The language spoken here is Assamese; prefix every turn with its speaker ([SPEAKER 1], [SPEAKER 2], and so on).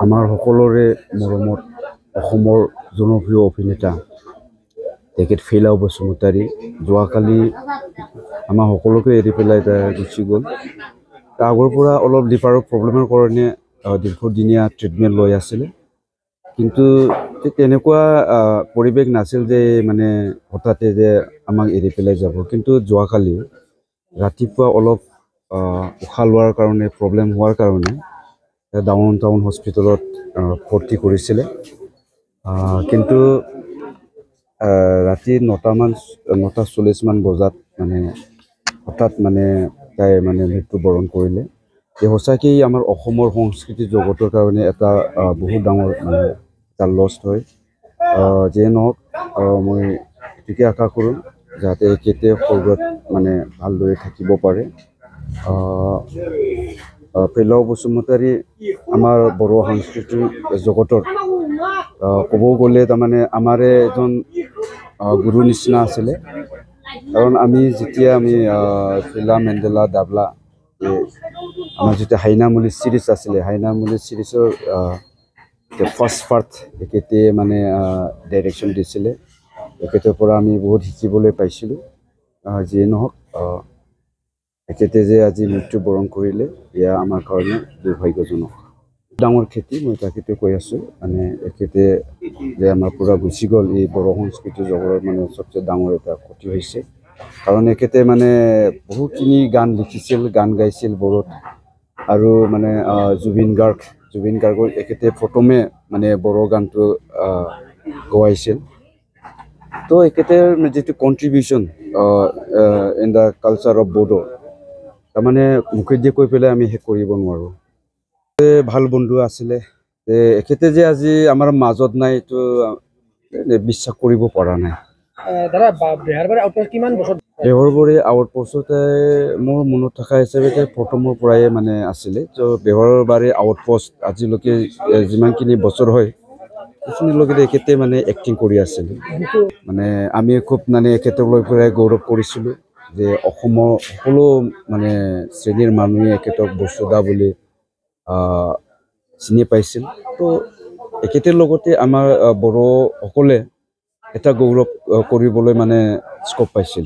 [SPEAKER 1] আমাৰ সকলোৰে মৰমত অসমৰ জনপ্ৰিয় অভিনেতা তেখেত ফেইলাও বসুমতাৰী যোৱাকালি আমাৰ সকলোকে এৰি পেলাই গুচি গ'ল। আগৰ পৰা অলপ লিভাৰৰ প্ৰব্লেমৰ কাৰণে দীৰ্ঘদিনীয়া ট্ৰিটমেণ্ট লৈ আছিলে, কিন্তু তেনেকুৱা পৰিৱেশ নাছিল যে মানে হঠাতে যে আমাক এৰি পেলাই যাব। কিন্তু যোৱাকালি ৰাতিপুৱা অলপ উশাহ লোৱাৰ কাৰণে প্ৰব্লেম হোৱাৰ কাৰণে ডাউন টাউন হস্পিটেলত ভৰ্তি কৰিছিলে, কিন্তু ৰাতি 9:40 বজাত মানে হঠাৎ মানে তাই মানে মৃত্যুবৰণ কৰিলে। সঁচাকেই আমাৰ অসমৰ সংস্কৃতি জগতৰ কাৰণে এটা বহুত ডাঙৰ মানে এটা লছ হয়। যিয়ে নহওক মই এটিকে আশা কৰোঁ যাতে কেতিয়া স্বৰ্গত মানে ভালদৰে থাকিব পাৰে। ফেইলাও বসুমতাৰী আমাৰ বড়ো সাংস্কৃতিক জগতৰ ক'ব গ'লে তাৰমানে আমাৰে এজন গুৰু নিচিনা আছিলে। কাৰণ আমি যেতিয়া ফিলা মেণ্ডেলা দাবলা আমাৰ যেতিয়া হাইনামুলি চিৰিজ আছিলে, হাইনামুলি চিৰিজৰ ফাৰ্ষ্ট পাৰ্ট তেখেতে মানে ডাইৰেকশ্যন দিছিলে। তেখেতৰ পৰা আমি বহুত শিকিবলৈ পাইছিলোঁ। যিয়ে নহওক তেখেতে যে আজি মৃত্যুবৰণ কৰিলে এয়া আমাৰ কাৰণে দুৰ্ভাগ্যজনক। ডাঙৰ ক্ষতি মই তাকেতো কৈ আছোঁ, মানে তেখেতে যে আমাৰ পৰা গুচি গ'ল, এই বড়ো সংস্কৃতি জগতৰ মানে চবচে ডাঙৰ এটা ক্ষতি হৈছে। কাৰণ তেখেতে মানে বহুতখিনি গান লিখিছিল, গান গাইছিল বড়োত। আৰু মানে জুবিন গাৰ্গৰ তেখেতে প্ৰথমে মানে বড়ো গানটো গোৱাইছিল। তো তেখেতৰ যিটো contribution in the culture of Bodo, তাৰমানে মুখেদি কৈ পেলাই আমি শেষ কৰিব নোৱাৰোঁ। ভাল বন্ধু আছিলে, এখেতে যে আজি আমাৰ মাজত নাই এইটো বিশ্বাস কৰিব পৰা নাই। বেহৰবাৰী আউটপোষ্টতে মোৰ মনত থকা হিচাপে প্ৰথমৰ পৰাই মানে আছিলে। তো বেহৰবাৰী আউটপোষ্ট আজিলৈকে যিমানখিনি বছৰ হয় সেইখিনিলৈকে এখেতে মানে এক্টিং কৰি আছিলে। মানে আমি খুব মানে এখেতক লৈ পেলাই গৌৰৱ কৰিছিলোঁ যে অসমৰ সকলো মানে শ্ৰেণীৰ মানুহে এখেতক বসুদা বুলি চিনি পাইছিল। তো এখেতৰ লগতে আমাৰ বড়োসকলে এটা গৌৰৱ কৰিবলৈ মানে স্কোপ পাইছিল।